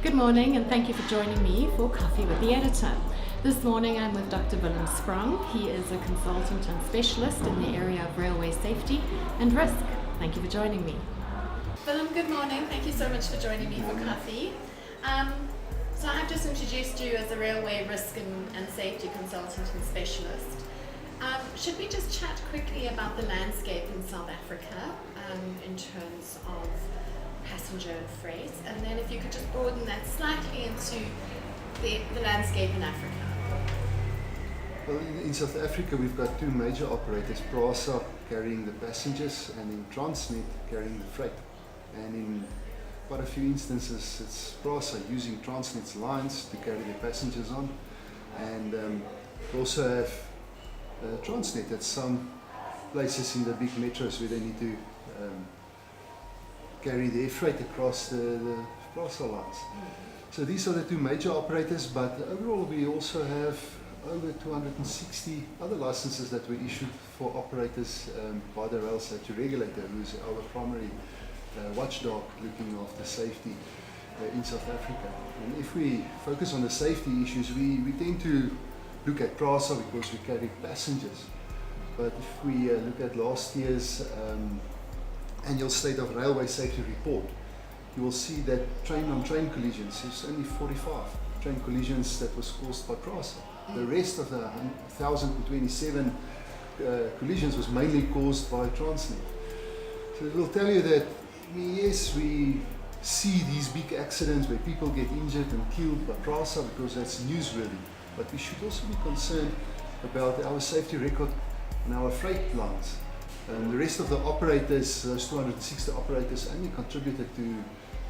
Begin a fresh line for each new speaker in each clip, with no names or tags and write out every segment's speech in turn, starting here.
Good morning and thank you for joining me for Coffee with the Editor. This morning I'm with Dr. Willem Sprong. He is a consultant and specialist in the area of railway safety and risk. Thank you for joining me. Willem, good morning. Thank you so much for joining me for coffee. So I've just introduced you as a railway risk and safety consultant and specialist. Should we just chat quickly about the landscape in South Africa in terms of passenger and freight, and then if you could just broaden that slightly into the landscape in Africa.
Well, in South Africa we've got two major operators, PRASA carrying the passengers and in Transnet carrying the freight. And in quite a few instances it's PRASA using Transnet's lines to carry the passengers on, and we also have Transnet at some places in the big metros where they need to carry their freight across the PRASA lines. So these are the two major operators, but overall we also have over 260 other licenses that were issued for operators by the Rail Safety Regulator, who is our primary watchdog looking after safety in South Africa. And if we focus on the safety issues, we tend to look at PRASA because we carry passengers. But if we look at last year's annual State of Railway Safety Report, you will see that train-on-train collisions is only 45 train collisions that was caused by PRASA. The rest of the 1,027 collisions was mainly caused by Transnet. So it will tell you that yes, we see these big accidents where people get injured and killed by PRASA because that's newsworthy, but we should also be concerned about our safety record on our freight lines. The rest of the operators, those 260 operators, only contributed to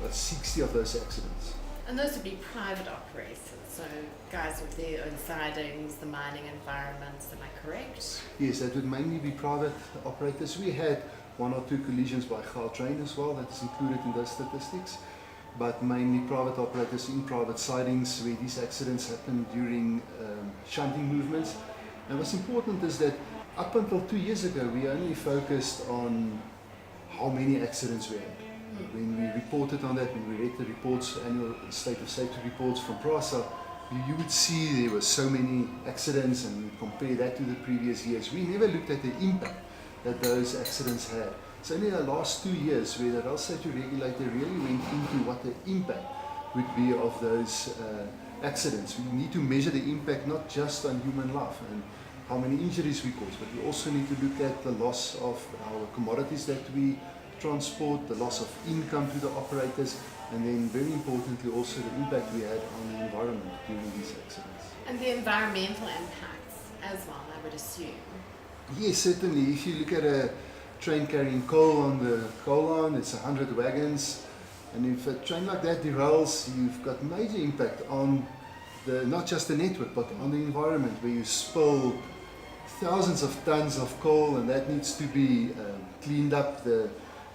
60 of those accidents.
And those would be private operators, so guys with their own sidings, the mining environments, am I correct?
Yes, that would mainly be private operators. We had one or two collisions by Gautrain as well, that is included in those statistics, but mainly private operators in private sidings where these accidents happen during shunting movements. And what's important is that up until 2 years ago, we only focused on how many accidents we had. When we reported on that, when we read the reports, annual state of safety reports from PRASA, you would see there were so many accidents, and we compare that to the previous years. We never looked at the impact that those accidents had. It's only the last 2 years where the Rail Safety Regulator really went into what the impact would be of those accidents. We need to measure the impact not just on human life and how many injuries we cause, but we also need to look at the loss of our commodities that we transport, the loss of income to the operators, and then very importantly also the impact we had on the environment during these accidents.
And the environmental impacts as well, I would assume.
Yes, certainly. If you look at a train carrying coal on the coal line, it's 100 wagons, and if a train like that derails, you've got major impact on not just the network, but on the environment, where you spill thousands of tons of coal, and that needs to be cleaned up. The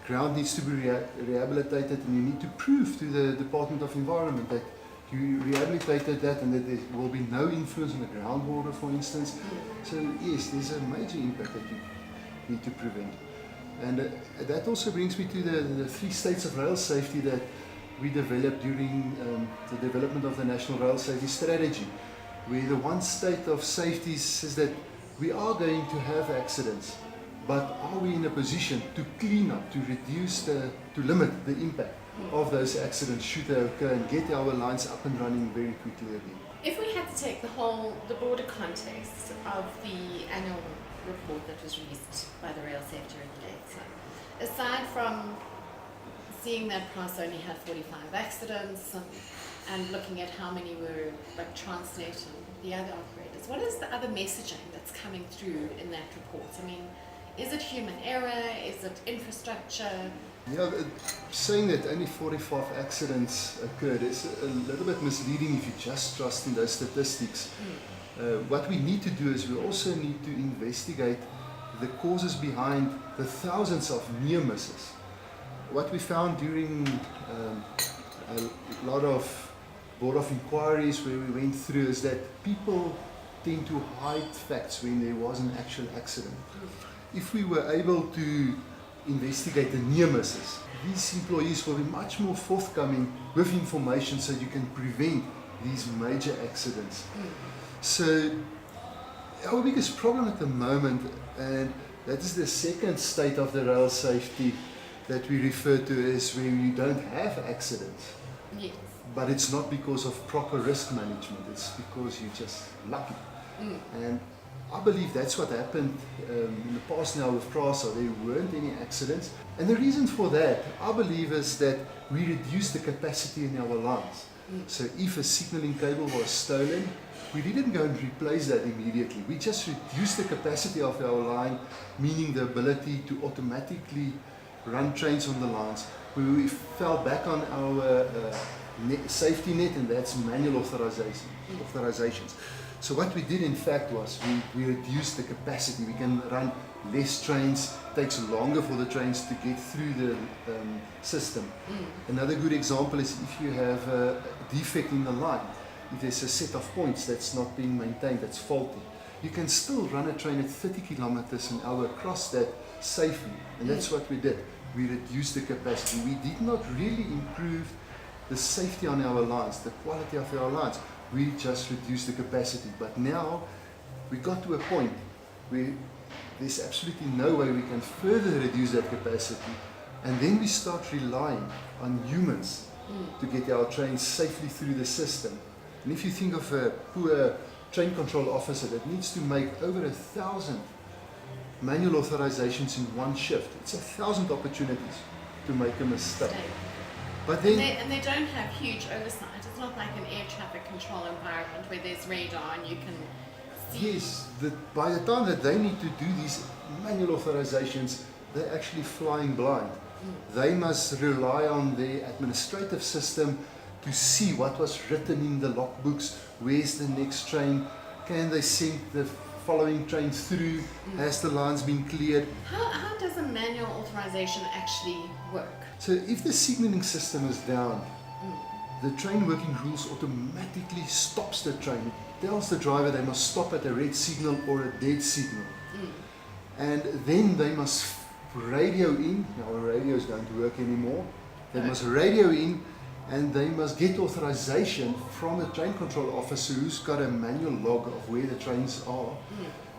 ground needs to be rehabilitated, and you need to prove to the Department of Environment that you rehabilitated that and that there will be no influence on the groundwater, for instance. So yes, there's a major impact that you need to prevent. And that also brings me to the 3 states of rail safety that we developed during the development of the National Rail Safety Strategy, where the one state of safety says that we are going to have accidents, but are we in a position to clean up, to reduce, to limit the impact of those accidents should they occur, and get our lines up and running very quickly again?
If we had to take the broader context of the annual report that was released by the Rail Safety Regulator, aside from seeing that PRASA only had 45 accidents and looking at how many were like Transnet and the other operators, what is the other messaging that's coming through in that report? I mean, is it human error? Is it infrastructure?
Yeah, saying that only 45 accidents occurred is a little bit misleading if you just trust in those statistics. What we need to do is we also need to investigate the causes behind the thousands of near misses. What we found during a lot of Board of Inquiries where we went through is that people tend to hide facts when there was an actual accident. If we were able to investigate the near misses, these employees will be much more forthcoming with information so you can prevent these major accidents. So our biggest problem at the moment, and that is the second state of the rail safety that we refer to, is where you don't have accidents.
Yes.
But it's not because of proper risk management, it's because you're just lucky. And I believe that's what happened in the past now with PRASA. There weren't any accidents. And the reason for that, I believe, is that we reduced the capacity in our lines. So if a signaling cable was stolen, we didn't go and replace that immediately. We just reduced the capacity of our line, meaning the ability to automatically run trains on the lines. We fell back on our safety net, and that's manual authorizations. So what we did in fact was we reduced the capacity. We can run less trains, it takes longer for the trains to get through the system. Another good example is if you have a defect in the line, if there's a set of points that's not being maintained, that's faulty, you can still run a train at 30 kilometers an hour across that safely, and that's what we did. We reduced the capacity. We did not really improve the safety on our lines, the quality of our lines. We just reduced the capacity. But now we got to a point where there's absolutely no way we can further reduce that capacity, and then we start relying on humans to get our trains safely through the system. And if you think of a poor train control officer that needs to make over 1,000 manual authorizations in one shift, it's 1,000 opportunities to make a mistake. But then,
and they don't have huge oversight. It's not like an air traffic control environment where there's radar and you can see.
yes, by the time that they need to do these manual authorizations, they're actually flying blind. They must rely on their administrative system to see what was written in the logbooks, where's the next train, can they send the following train through, has the lines been cleared.
How does a manual authorization actually work?
So if the signaling system is down, the train working rules automatically stops the train. It tells the driver they must stop at a red signal or a dead signal. And then they must radio in. Now our radios don't work anymore. They must radio in, and they must get authorization from the train control officer who's got a manual log of where the trains are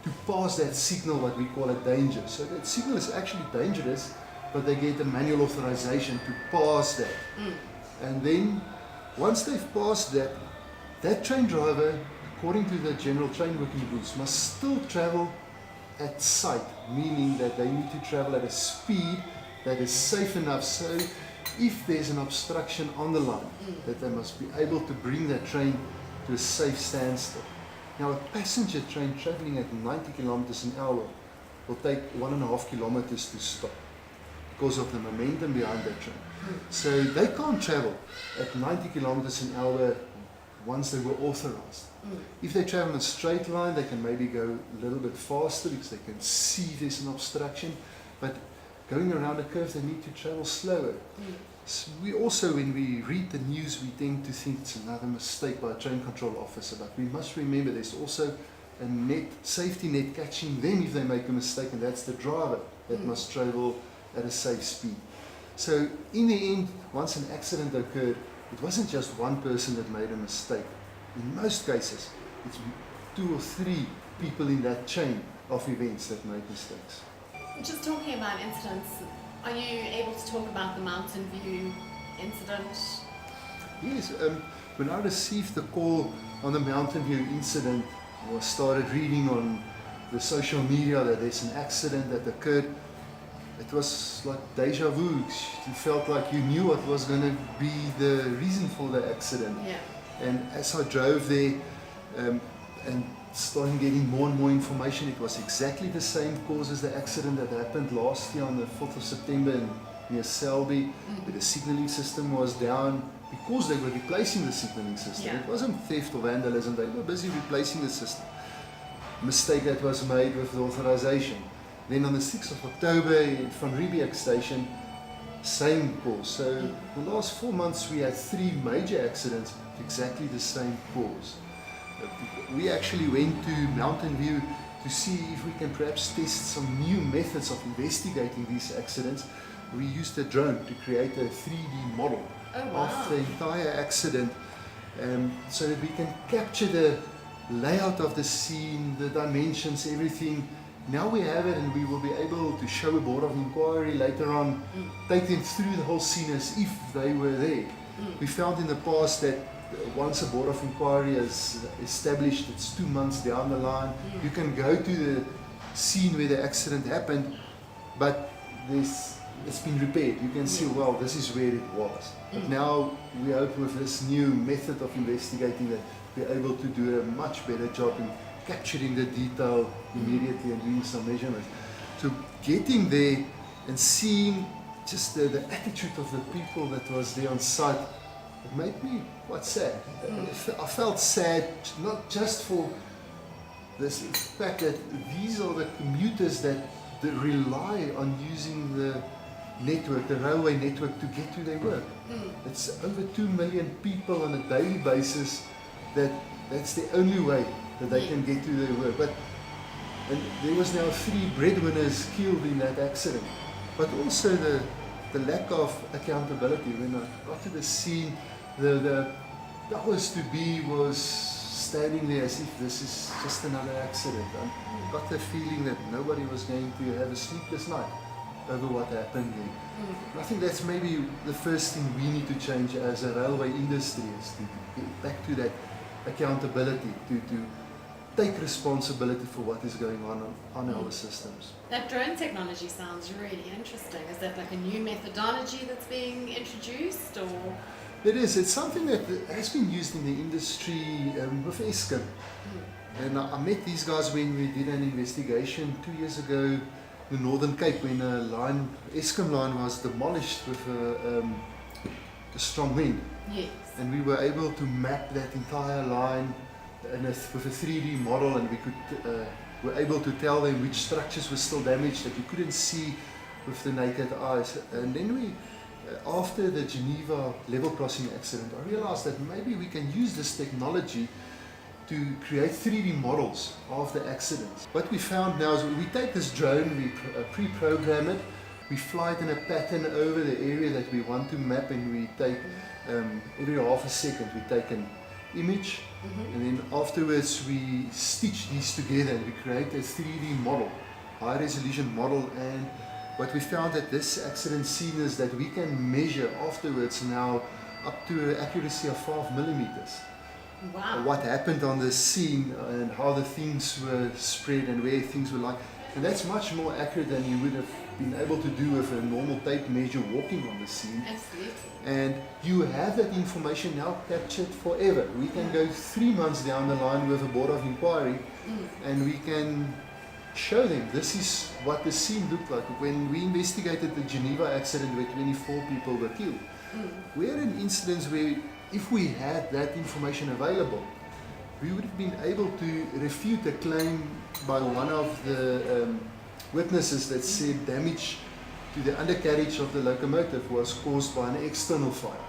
to pass that signal, what we call a danger. So that signal is actually dangerous, but they get a manual authorization to pass that. And then once they've passed that, that train driver, according to the general train working rules, must still travel at sight, meaning that they need to travel at a speed that is safe enough, so if there's an obstruction on the line, that they must be able to bring that train to a safe standstill. Now a passenger train traveling at 90 kilometers an hour will take 1.5 kilometers to stop because of the momentum behind that train. So they can't travel at 90 kilometers an hour once they were authorized. If they travel in a straight line, they can maybe go a little bit faster because they can see there's an obstruction, but going around a curve they need to travel slower. So we also, when we read the news, we tend to think it's another mistake by a train control officer, but we must remember there's also a safety net catching them if they make a mistake, and that's the driver that must travel at a safe speed. So in the end, once an accident occurred, it wasn't just one person that made a mistake. In most cases, it's 2 or 3 people in that chain of events that made mistakes.
Just talking about incidents, are you able to talk about the Mountain View incident?
Yes, when I received the call on the Mountain View incident, I started reading on the social media that there's an accident that occurred. It was like deja vu. You felt like you knew what was going to be the reason for the accident.
Yeah.
And as I drove there and started getting more and more information, it was exactly the same cause as the accident that happened last year on the 4th of September near Selby, where the signaling system was down because they were replacing the signaling system.
Yeah.
It wasn't theft or vandalism, they were busy replacing the system. Mistake that was made with the authorization. Then on the 6th of October from Riebeek station, same cause. So the last 4 months we had 3 major accidents with exactly the same cause. We actually went to Mountain View to see if we can perhaps test some new methods of investigating these accidents. we used a drone to create a 3D model of the entire accident, so that we can capture the layout of the scene, the dimensions, everything. Now we have it, and we will be able to show a board of inquiry later on, take them through the whole scene as if they were there. We found in the past that once a board of inquiry is established, it's 2 months down the line, you can go to the scene where the accident happened, but it's been repaired. You can see, well, this is where it was. But now we hope with this new method of investigating that we're able to do a much better job in capturing the detail immediately and doing some measurements. So getting there and seeing just the attitude of the people that was there on site, it made me quite sad. I felt sad not just for this fact that these are the commuters that rely on using the network, the railway network, to get to their work. It's over 2 million people on a daily basis that's the only way that they can get to their work. And there was now 3 breadwinners killed in that accident. But also the lack of accountability. When I got to the scene, the powers to be was standing there as if this is just another accident. I got the feeling that nobody was going to have a sleepless night over what happened there. And I think that's maybe the first thing we need to change as a railway industry, is to get back to that accountability, to take responsibility for what is going on our systems.
That drone technology sounds really interesting. Is that like a new methodology that's being introduced, or?
It is. It's something that has been used in the industry with Eskom. And I met these guys when we did an investigation 2 years ago in the Northern Cape, when a Eskom line was demolished with a strong wind.
Yes.
And we were able to map that entire line with a 3D model, and we were able to tell them which structures were still damaged that you couldn't see with the naked eyes. And then we, after the Geneva level crossing accident, I realized that maybe we can use this technology to create 3D models of the accidents. What we found now is we take this drone, we pre-program it, we fly it in a pattern over the area that we want to map, and we take every half a second we take an image, and then afterwards we stitch these together and we create a 3D model, high resolution model. And what we found at this accident scene is that we can measure afterwards now up to an accuracy of 5 millimeters.
Wow.
What happened on the scene and how the things were spread and where things were like. And that's much more accurate than you would have been able to do with a normal tape measure walking on the scene.
Absolutely.
And you have that information now captured forever. We can go 3 months down the line with a board of inquiry, and we can show them this is what the scene looked like. When we investigated the Geneva accident where 24 people were killed, we had an incident where if we had that information available, we would have been able to refute a claim by one of the witnesses that said damage to the undercarriage of the locomotive was caused by an external fire.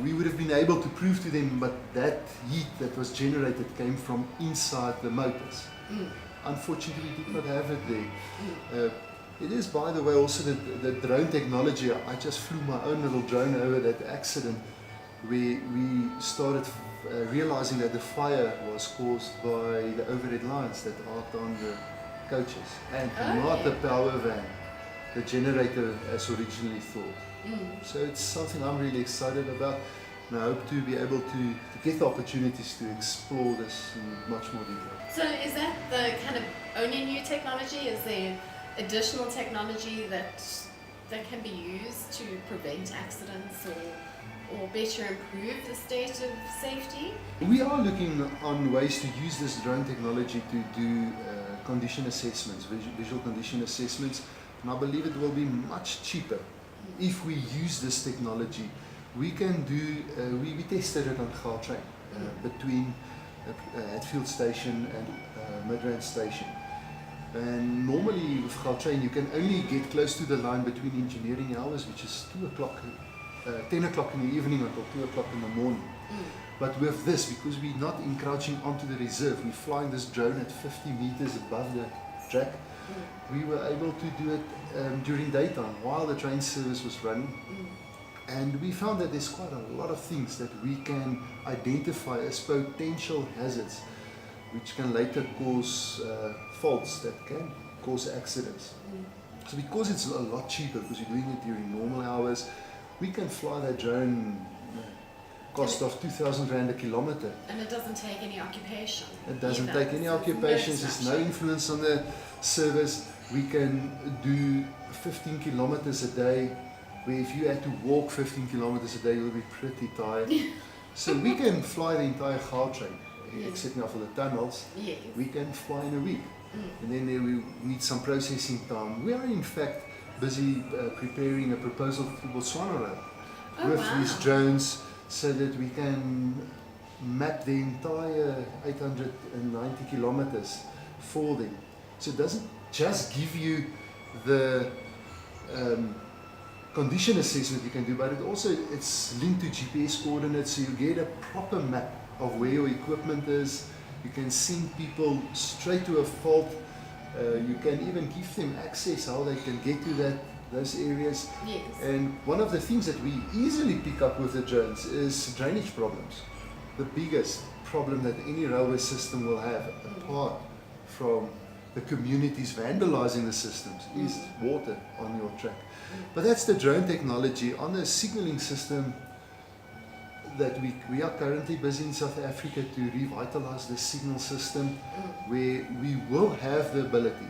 We would have been able to prove to them, but that heat that was generated came from inside the motors. Unfortunately, we did not have it there. It is, by the way, also the drone technology. I just flew my own little drone over that accident, where we started realizing that the fire was caused by the overhead lines that are on the coaches, and not the power van, the generator as originally thought. So it's something I'm really excited about, and I hope to be able to get the opportunities to explore this in much more detail.
So is that the kind of only new technology? Is there additional technology that can be used to prevent accidents or better improve the state of safety?
We are looking on ways to use this drone technology to do condition assessments, visual condition assessments, and I believe it will be much cheaper if we use this technology. We can do, we tested it on Gautrain, between Hatfield Station and Midrand Station. And normally with Gautrain you can only get close to the line between engineering hours, which is 10 o'clock in the evening until 2 o'clock in the morning. But with this, because we're not encroaching onto the reserve, we're flying this drone at 50 meters above the track, we were able to do it during daytime while the train service was running. And we found that there's quite a lot of things that we can identify as potential hazards, which can later cause faults that can cause accidents. So because it's a lot cheaper, because you're doing it during normal hours, we can fly that drone cost of 2,000 Rand a kilometer.
And it doesn't take any occupation.
It doesn't
either.
take any occupation, there's no influence on the service. We can do 15 kilometers a day, where if you had to walk 15 kilometers a day, you would be pretty tired. So we can fly the entire Gautrain, except now for the tunnels.
Yes.
We can fly in a week. And then there we need some processing time. We are in fact busy preparing a proposal for Botswana Rail with these drones, so that we can map the entire 890 kilometers for them. So it doesn't just give you the condition assessment you can do, but it's linked to GPS coordinates, so you get a proper map of where your equipment is. You can send people straight to a fault. You can even give them access how they can get to those areas.
Yes.
And one of the things that we easily pick up with the drones is drainage problems. The biggest problem that any railway system will have, apart from the communities vandalizing the systems, is water on your track. But that's the drone technology. On the signaling system that we are currently busy in South Africa to revitalize the signal system, where we will have the ability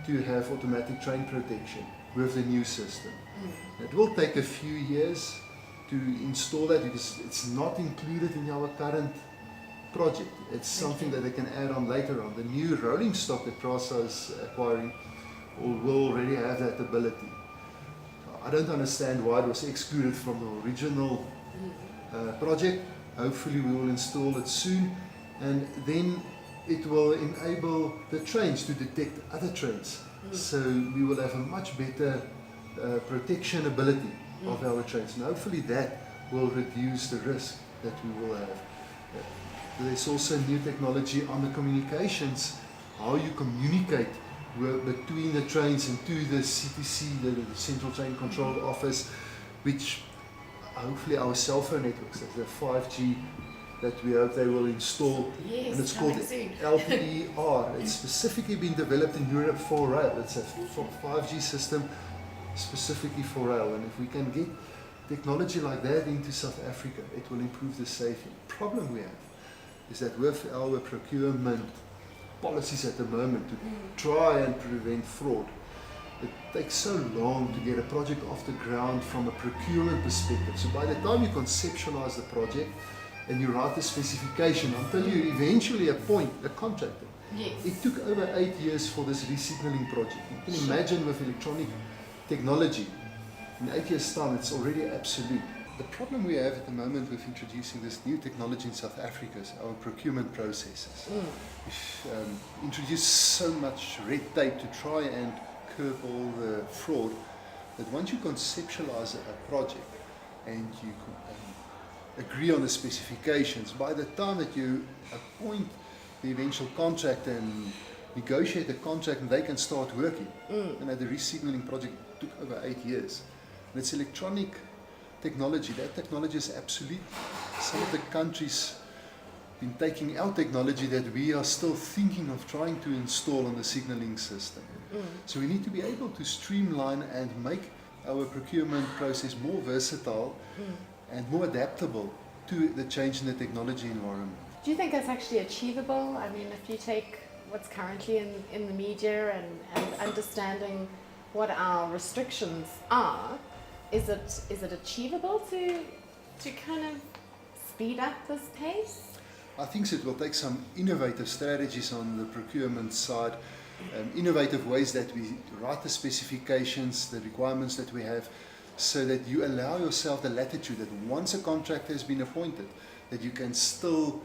to have automatic train protection with the new system. It will take a few years to install that, because it's not included in our current project. It's something that they can add on later on. The new rolling stock that PRASA is acquiring will already have that ability. I don't understand why it was excluded from the original project. Hopefully we will install it soon, and then it will enable the trains to detect other trains. So we will have a much better protection ability of our trains, and hopefully that will reduce the risk that we will have. There's also new technology on the communications, how you communicate between the trains and to the CTC, the Central Train Control Office, which hopefully our cell phone networks, the 5G that we hope they will install.
Yes,
and it's called LPER. It's specifically been developed in Europe for rail. It's a 5G system specifically for rail, and if we can get technology like that into South Africa, it will improve the safety. The problem we have is that with our procurement policies at the moment to try and prevent fraud, it takes so long to get a project off the ground from a procurement perspective. So by the time you conceptualize the project and you write the specification until you eventually appoint a contractor, it took over 8 years for this resignaling project. You can imagine with electronic technology, in 8 years' time it's already absolute. The problem we have at the moment with introducing this new technology in South Africa is our procurement processes. We've introduced so much red tape to try and curb all the fraud, that once you conceptualize a project and you agree on the specifications, by the time that you appoint the eventual contractor and negotiate the contract and they can start working, and the resignaling project took over 8 years. And it's electronic technology. That technology is absolute. Some of the countries been taking our technology that we are still thinking of trying to install on the signaling system. So we need to be able to streamline and make our procurement process more versatile and more adaptable to the change in the technology environment.
Do you think that's actually achievable? I mean, if you take what's currently in the media and understanding what our restrictions are, is it achievable to kind of speed up this pace?
I think it will take some innovative strategies on the procurement side, innovative ways that we write the specifications, the requirements that we have, so that you allow yourself the latitude that once a contractor has been appointed, that you can still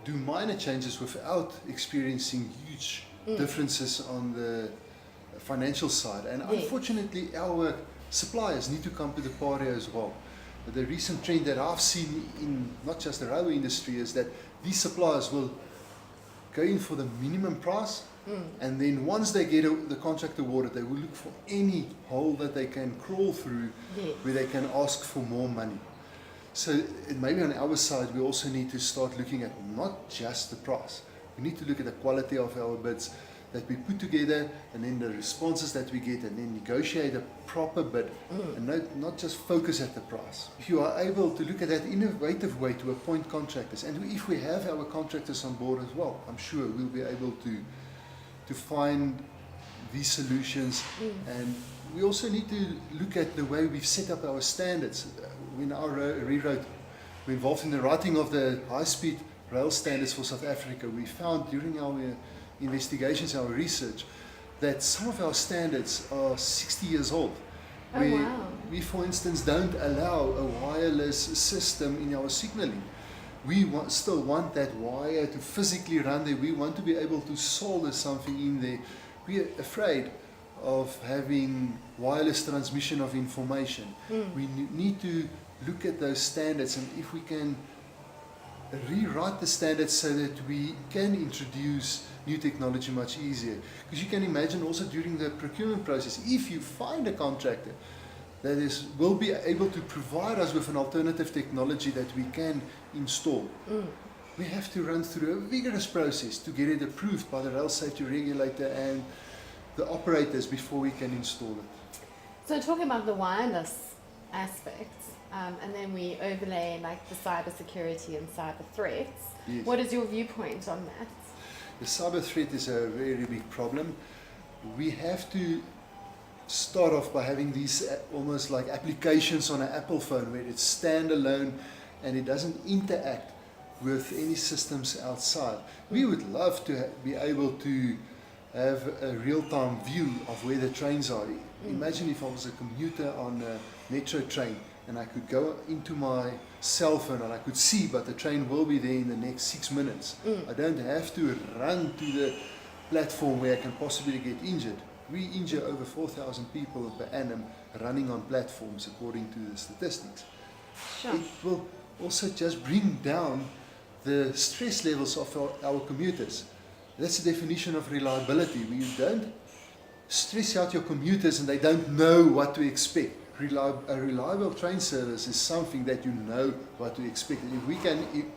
do minor changes without experiencing huge differences on the financial side. And unfortunately, our suppliers need to come to the party as well. The recent trend that I've seen in not just the railway industry is that these suppliers will go in for the minimum price And then once they get the contract awarded, they will look for any hole that they can crawl through where they can ask for more money. So maybe on our side, we also need to start looking at not just the price. We need to look at the quality of our bids that we put together, and then the responses that we get, and then negotiate a proper bid, and not just focus at the price. If you are able to look at that innovative way to appoint contractors, and if we have our contractors on board as well, I'm sure we'll be able to find these solutions. And we also need to look at the way we've set up our standards. When our rewrote, we're involved in the writing of the high-speed rail standards for South Africa. We found during our investigations, our research, that some of our standards are 60 years old. We, for instance, don't allow a wireless system in our signaling. We still want that wire to physically run there. We want to be able to solder something in there. We're afraid of having wireless transmission of information. We need to look at those standards, and if we can rewrite the standards so that we can introduce new technology much easier. Because you can imagine also during the procurement process, if you find a contractor that will be able to provide us with an alternative technology that we can install, we have to run through a vigorous process to get it approved by the rail safety regulator and the operators before we can install it.
So talking about the wireless aspects, and then we overlay like the cyber security and cyber threats.
Yes.
What is your viewpoint on that?
The cyber threat is a very big problem. We have to start off by having these almost like applications on an Apple phone where it's standalone and it doesn't interact with any systems outside. We would love to be able to have a real-time view of where the trains are. Imagine if I was a commuter on a metro train and I could go into my cell phone and I could see, but the train will be there in the next 6 minutes. I don't have to run to the platform where I can possibly get injured. We injure over 4,000 people per annum running on platforms according to the statistics.
Sure.
It will also just bring down the stress levels of our commuters. That's the definition of reliability. We don't stress out your commuters and they don't know what to expect. A reliable train service is something that you know what to expect. And if we can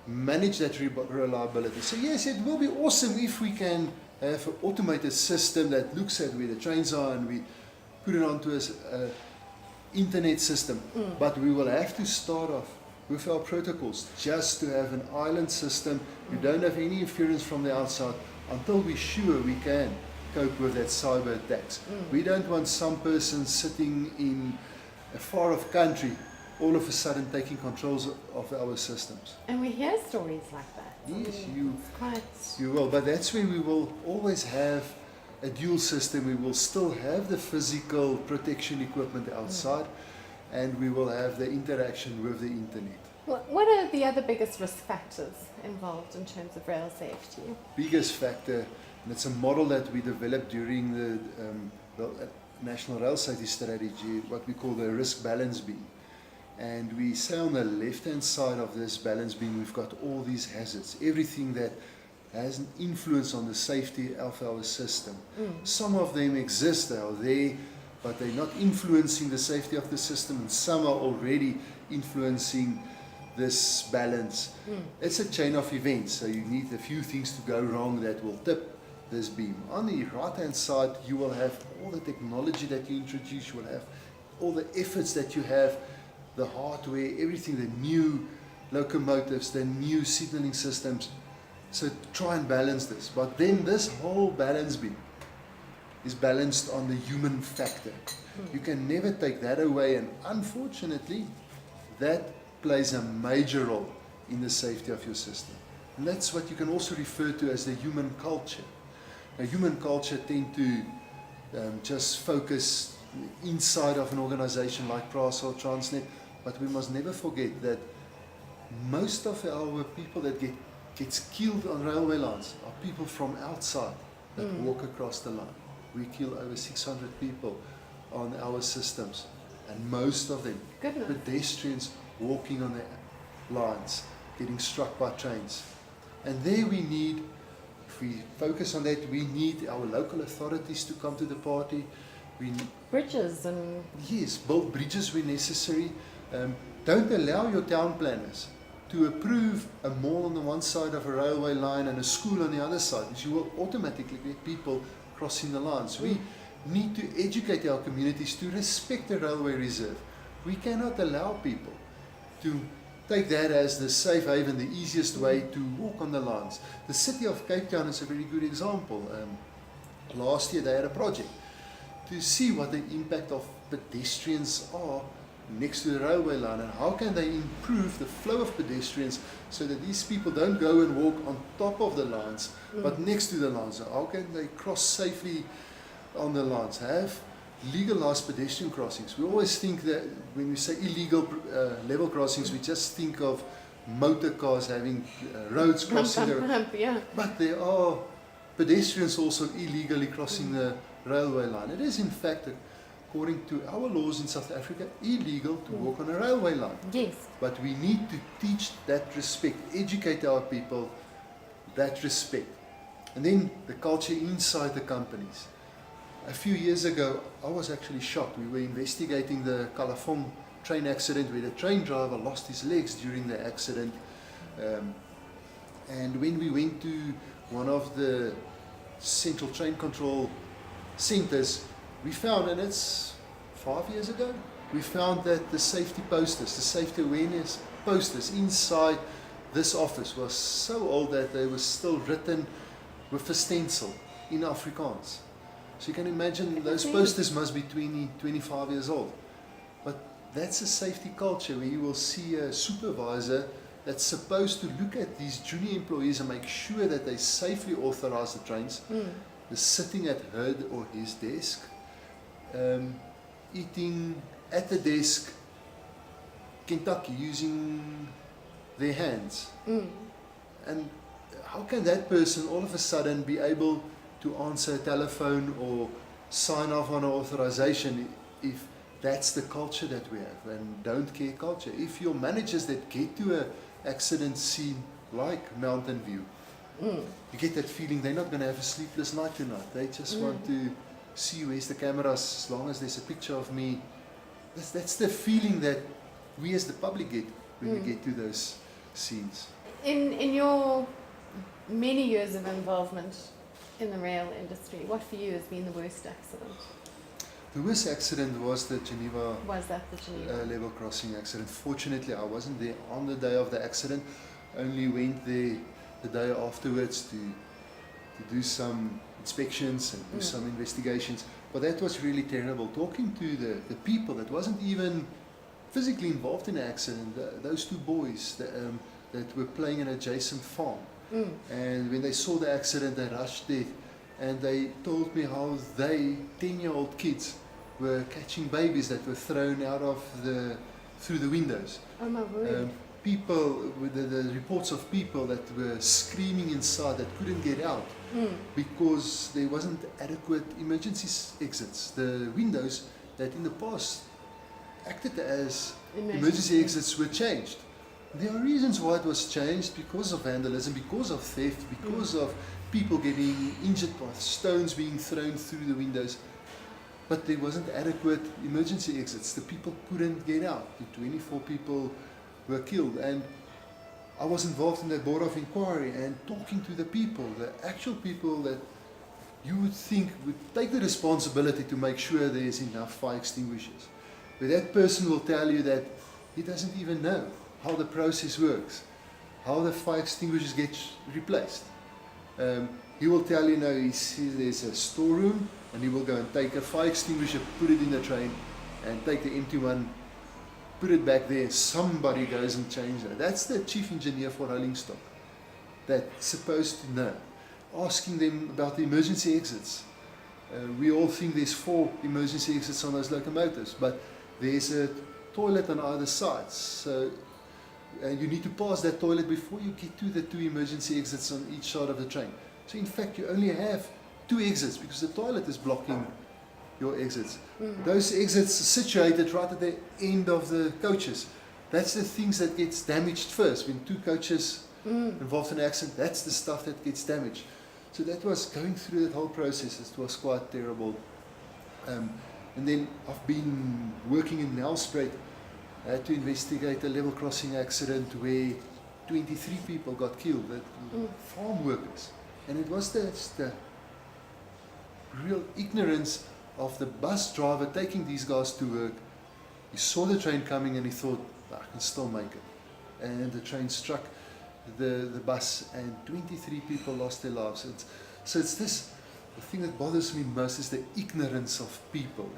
manage that reliability. So yes, it will be awesome if we can have an automated system that looks at where the trains are and we put it onto an internet system. But we will have to start off with our protocols just to have an island system. We don't have any interference from the outside until we're sure we can cope with that cyber attacks. We don't want some person sitting in a far off country all of a sudden taking controls of our systems.
And we hear stories like that.
Yes,
you
will, but that's where we will always have a dual system. We will still have the physical protection equipment outside, and we will have the interaction with the internet.
What are the other biggest risk factors involved in terms of rail safety?
Biggest factor, and it's a model that we developed during the National Rail Safety Strategy, what we call the risk balance beam. And we say on the left-hand side of this balance beam, we've got all these hazards, everything that has an influence on the safety of our system. Some of them exist, they are there, but they're not influencing the safety of the system, and some are already influencing this balance. It's a chain of events, so you need a few things to go wrong that will tip this beam. On the right-hand side, you will have all the technology that you introduce, you will have all the efforts that you have, the hardware, everything, the new locomotives, the new signaling systems. So try and balance this. But then this whole balance beam is balanced on the human factor. You can never take that away, and unfortunately, that plays a major role in the safety of your system. And that's what you can also refer to as the human culture. Now, human culture tend to just focus inside of an organization like PRASA or Transnet, but we must never forget that most of our people that gets killed on railway lines are people from outside that walk across the line. We kill over 600 people on our systems, and most of them pedestrians walking on the lines, getting struck by trains. And there we need If we focus on that, we need our local authorities to come to the party. We
Bridges and...
Yes, build bridges where necessary. Don't allow your town planners to approve a mall on the one side of a railway line and a school on the other side, because you will automatically get people crossing the lines. We need to educate our communities to respect the railway reserve. We cannot allow people to take that as the safe haven, the easiest way to walk on the lines. The city of Cape Town is a very good example. Last year they had a project to see what the impact of pedestrians are next to the railway line and how can they improve the flow of pedestrians so that these people don't go and walk on top of the lines but next to the lines. How can they cross safely on the lines? Have legalized pedestrian crossings. We always think that when we say illegal level crossings, we just think of motor cars having roads crossing
yeah.
But there are pedestrians also illegally crossing the railway line. It is in fact, according to our laws in South Africa, illegal to walk on a railway line.
Yes.
But we need to teach that respect, educate our people that respect. And then the culture inside the companies. A few years ago, I was actually shocked. We were investigating the Kalafong train accident where the train driver lost his legs during the accident. And when we went to one of the central train control centers, we found, and it's 5 years ago, we found that the safety posters, the safety awareness posters inside this office was so old that they were still written with a stencil in Afrikaans. So you can imagine those posters must be 20, 25 years old. But that's a safety culture where you will see a supervisor that's supposed to look at these junior employees and make sure that they safely authorize the trains. They're sitting at her or his desk, eating at the desk Kentucky using their hands. And how can that person all of a sudden be able to answer a telephone or sign off on an authorization if that's the culture that we have, and don't care culture? If your managers that get to an accident scene like Mountain View, you get that feeling they're not going to have a sleepless night tonight. They just want to see where's the cameras, as long as there's a picture of me. That's the feeling that we as the public get when we get to those scenes.
In your many years of involvement in the rail industry, what for you has been the worst accident?
The worst accident was the Geneva,
Was that the Geneva?
level crossing accident. Fortunately, I wasn't there on the day of the accident. Only went there the day afterwards to do some inspections and do some investigations. But that was really terrible. Talking to the people that wasn't even physically involved in the accident, those two boys that were playing an adjacent farm. And when they saw the accident, they rushed there and they told me how they, 10-year-old kids, were catching babies that were thrown out of through the windows.
Oh my word.
People, with the reports of people that were screaming inside that couldn't get out because there wasn't adequate emergency exits. The windows that in the past acted as emergency exits were changed. There are reasons why it was changed, because of vandalism, because of theft, because of people getting injured by stones being thrown through the windows. But there wasn't adequate emergency exits. The people couldn't get out. The 24 people were killed. And I was involved in the board of inquiry and talking to the people, the actual people that you would think would take the responsibility to make sure there's enough fire extinguishers. But that person will tell you that he doesn't even know how the process works, how the fire extinguishers get replaced. He will tell you, no, he sees there's a storeroom, and he will go and take a fire extinguisher, put it in the train, and take the empty one, put it back there. Somebody goes and changes that. That's the chief engineer for rolling stock that's supposed to know. Asking them about the emergency exits. We all think there's 4 emergency exits on those locomotives, but there's a toilet on either side. So you need to pass that toilet before you get to the 2 emergency exits on each side of the train. So in fact you only have 2 exits because the toilet is blocking your exits. Those exits are situated right at the end of the coaches. That's the things that gets damaged first. When 2 coaches involved in an accident, that's the stuff that gets damaged. So that was going through that whole process. It was quite terrible. And then I've been working in Nelspruit. I had to investigate a level crossing accident where 23 people got killed, farm workers. And it was the real ignorance of the bus driver taking these guys to work. He saw the train coming and he thought, I can still make it. And the train struck the bus and 23 people lost their lives. The thing that bothers me most is the ignorance of people.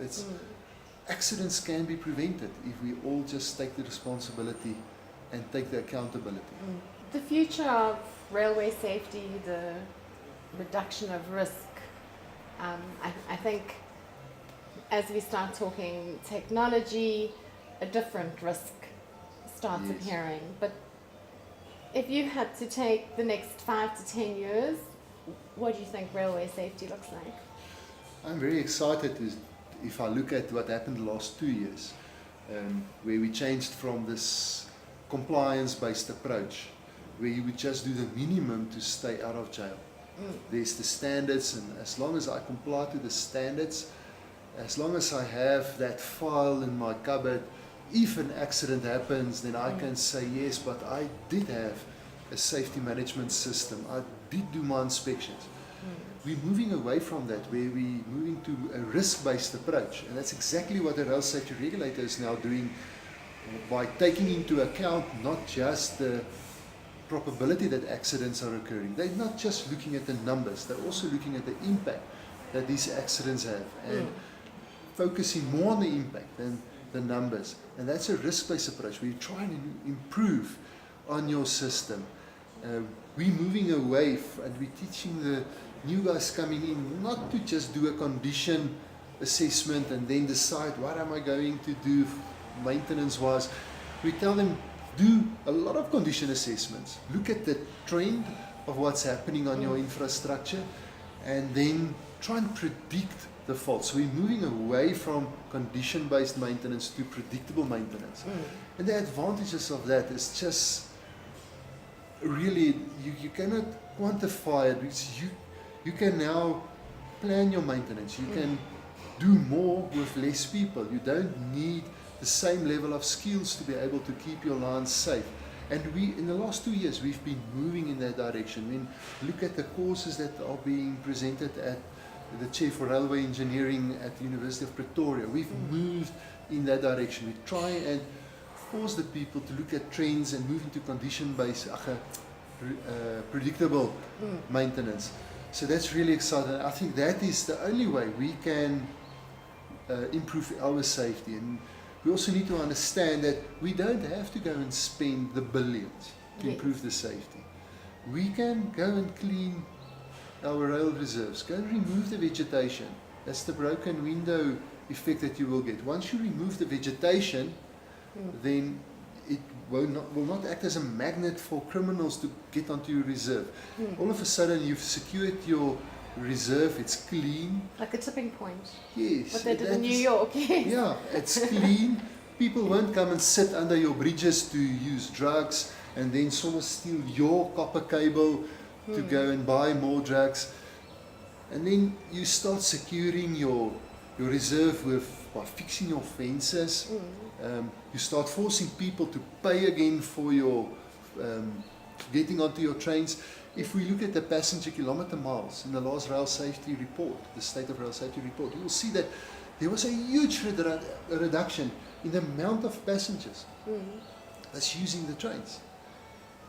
Accidents can be prevented if we all just take the responsibility and take the accountability.
The future of railway safety, the reduction of risk, I think as we start talking technology, a different risk starts appearing. But if you had to take the next 5 to 10 years, what do you think railway safety looks like?
I'm very excited if I look at what happened the last 2 years, where we changed from this compliance-based approach, where you would just do the minimum to stay out of jail. There's the standards, and as long as I comply to the standards, as long as I have that file in my cupboard, if an accident happens, then I can say yes, but I did have a safety management system. I did do my inspections. We're moving away from that, where we're moving to a risk-based approach, and that's exactly what the rail safety regulator is now doing, by taking into account not just the probability that accidents are occurring. They're not just looking at the numbers, they're also looking at the impact that these accidents have, and focusing more on the impact than the numbers. And that's a risk-based approach. We try and improve on your system. We're moving away and we're teaching the new guys coming in not to just do a condition assessment and then decide what am I going to do maintenance-wise. We tell them, do a lot of condition assessments. Look at the trend of what's happening on your infrastructure and then try and predict the faults. So we're moving away from condition-based maintenance to predictable maintenance. And the advantages of that is just really, you cannot quantify it. You can now plan your maintenance. You can do more with less people. You don't need the same level of skills to be able to keep your lines safe. And in the last 2 years, we've been moving in that direction. I mean, look at the courses that are being presented at the Chair for Railway Engineering at the University of Pretoria. We've moved in that direction. We try and force the people to look at trends and move into condition-based, predictable maintenance. So that's really exciting. I think that is the only way we can improve our safety. And we also need to understand that we don't have to go and spend the billions to improve the safety. We can go and clean our rail reserves, go and remove the vegetation. That's the broken window effect that you will get. Once you remove the vegetation, then it will not act as a magnet for criminals to get onto your reserve. All of a sudden you've secured your reserve, it's clean.
Like a tipping point.
Yes.
What they did in New York.
Yeah, it's clean. People won't come and sit under your bridges to use drugs and then sort of steal your copper cable to go and buy more drugs. And then you start securing your reserve by fixing your fences. You start forcing people to pay again for your getting onto your trains. If we look at the passenger kilometre miles in the last rail safety report, the State of Rail Safety report, you will see that there was a huge reduction in the amount of passengers that's using the trains.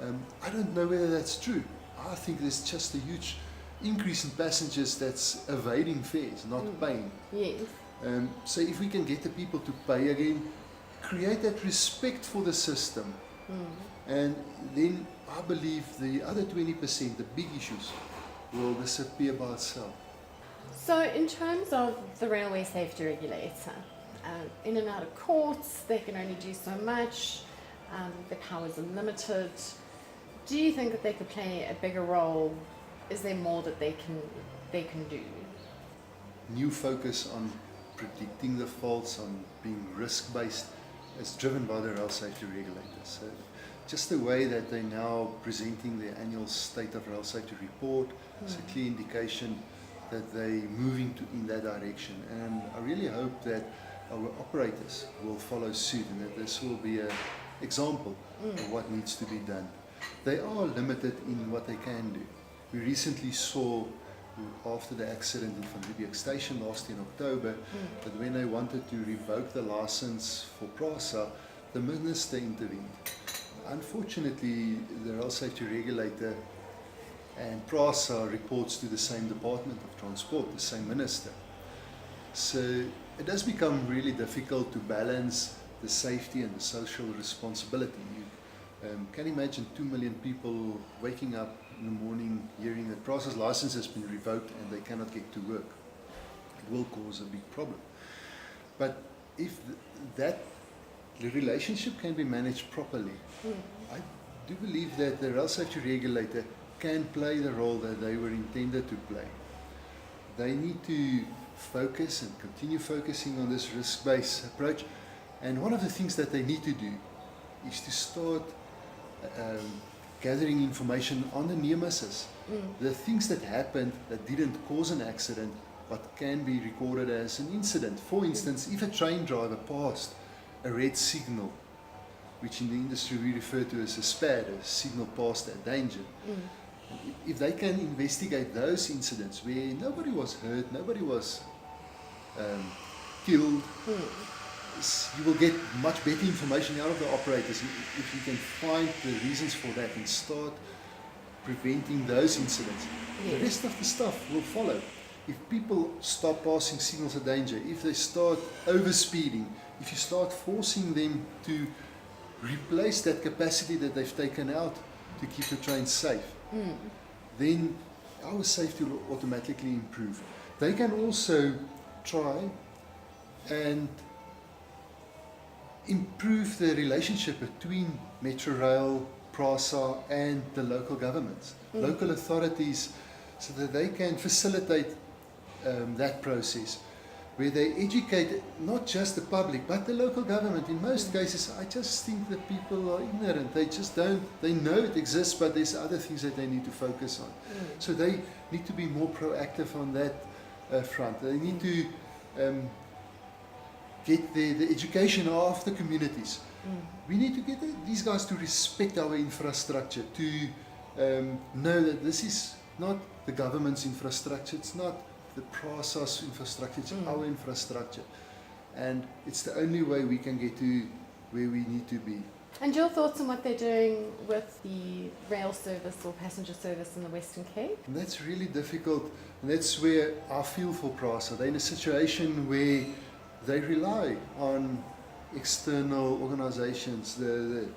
I don't know whether that's true. I think there's just a huge increase in passengers that's evading fares, not paying.
Yes.
So if we can get the people to pay again, create that respect for the system, and then I believe the other 20%, the big issues, will disappear by itself.
So in terms of the railway safety regulator, in and out of courts, they can only do so much, their powers are limited. Do you think that they could play a bigger role? Is there more that they can do?
New focus on predicting the faults, on being risk-based, is driven by the rail safety regulators. So just the way that they're now presenting their annual State of Rail Safety report is a clear indication that they're moving in that direction. And I really hope that our operators will follow suit and that this will be an example of what needs to be done. They are limited in what they can do. We recently saw, after the accident in Van Riebeeck Station last in October, that when they wanted to revoke the license for PRASA, the minister intervened. Unfortunately, the rail safety regulator and PRASA reports to the same Department of Transport, the same minister. So it does become really difficult to balance the safety and the social responsibility. You can imagine 2 million people waking up in the morning hearing that PRASA's license has been revoked and they cannot get to work. It will cause a big problem. But if the relationship can be managed properly, I do believe that the rail safety regulator can play the role that they were intended to play. They need to focus and continue focusing on this risk-based approach. And one of the things that they need to do is to start gathering information on the near misses. The things that happened that didn't cause an accident but can be recorded as an incident. For instance, if a train driver passed a red signal, which in the industry we refer to as a SPAD, a signal past a danger. If they can investigate those incidents where nobody was hurt, nobody was killed, you will get much better information out of the operators if you can find the reasons for that and start preventing those incidents. The rest of the stuff will follow. If people stop passing signals of danger, if they start overspeeding, if you start forcing them to replace that capacity that they've taken out to keep the train safe, then our safety will automatically improve. They can also try and improve the relationship between Metro Rail, PRASA and the local governments, local authorities, so that they can facilitate that process, where they educate not just the public but the local government. In most cases, I just think that people are ignorant. They just don't, they know it exists, but there's other things that they need to focus on. So they need to be more proactive on that front. They need to get the education of the communities. We need to get these guys to respect our infrastructure, to know that this is not the government's infrastructure, it's not the PRASA's infrastructure, it's our infrastructure. And it's the only way we can get to where we need to be.
And your thoughts on what they're doing with the rail service or passenger service in the Western Cape?
And that's really difficult, and that's where I feel for PRASA. They're in a situation where they rely on external organizations, the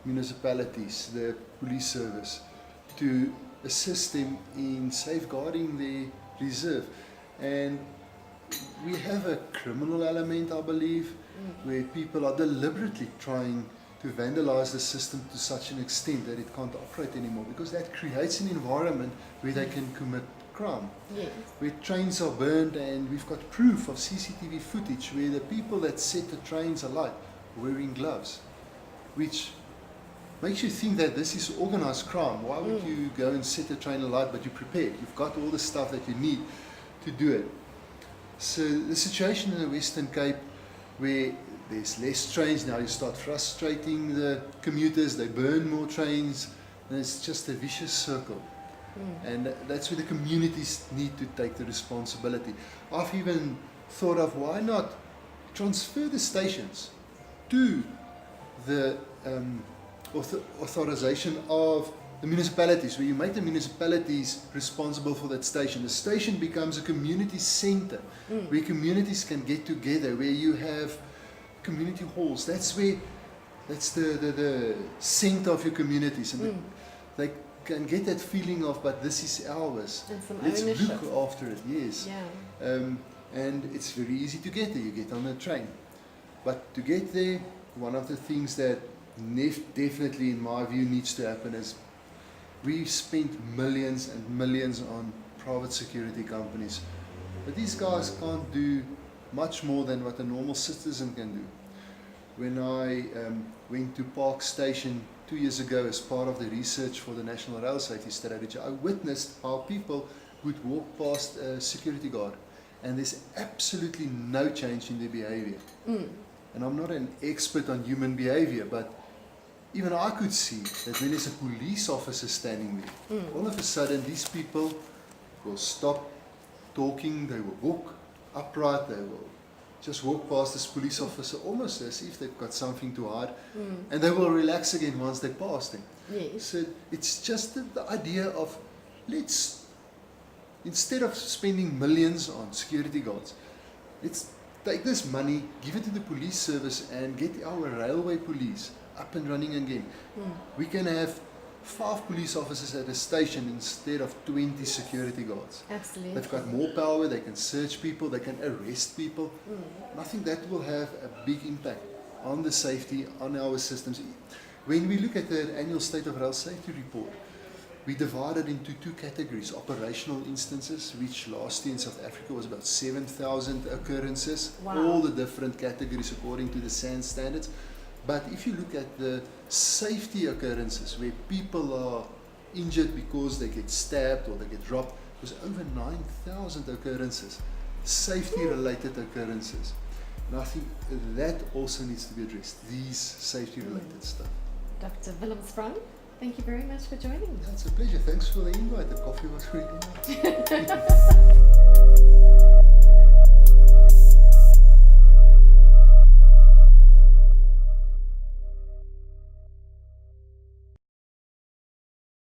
municipalities, the police service, to assist them in safeguarding their reserve. And we have a criminal element, I believe, where people are deliberately trying to vandalize the system to such an extent that it can't operate anymore, because that creates an environment where they can commit crime.
Yes.
Where trains are burned, and we've got proof of CCTV footage where the people that set the trains alight were wearing gloves, which makes you think that this is organized crime. Why would you go and set a train alight, but you're prepared? You've got all the stuff that you need to do it. So the situation in the Western Cape, where there's less trains, now you start frustrating the commuters, they burn more trains, and it's just a vicious circle. And that's where the communities need to take the responsibility. I've even thought of, why not transfer the stations to the authorization of the municipalities, where you make the municipalities responsible for that station. The station becomes a community center where communities can get together, where you have community halls. That's the center of your communities, and they can get that feeling of, but this is ours.
And some
Let's
ownership.
look after it. Yes.
Yeah.
And it's very easy to get there. You get on a train, but to get there, one of the things that definitely, in my view, needs to happen is we spent millions and millions on private security companies, but these guys can't do much more than what a normal citizen can do. When I went to Park Station 2 years ago, as part of the research for the National Rail Safety Strategy, I witnessed how people would walk past a security guard and there's absolutely no change in their behavior. And I'm not an expert on human behavior, but even I could see that when there's a police officer standing there, all of a sudden these people will stop talking, they will walk upright, they will just walk past this police officer almost as if they've got something to hide, and they will relax again once they pass them.
Yes.
So it's just the idea of, let's, instead of spending millions on security guards, let's take this money, give it to the police service and get our railway police up and running again. We can have 5 police officers at a station instead of 20 security guards.
Absolutely.
They've got more power, they can search people, they can arrest people. I think that will have a big impact on the safety, on our systems. When we look at the annual State of Rail Safety report, we divided into 2 categories: operational instances, which last year in South Africa was about 7,000 occurrences,
Wow.
all the different categories according to the SANS standards. But if you look at the safety occurrences, where people are injured because they get stabbed or they get dropped, it was over 9,000 occurrences, safety-related occurrences. And I think that also needs to be addressed, these safety-related stuff.
Dr. Willem Sprong, thank you very much for joining me.
Yeah, it's a pleasure. Thanks for the invite. The coffee was really nice.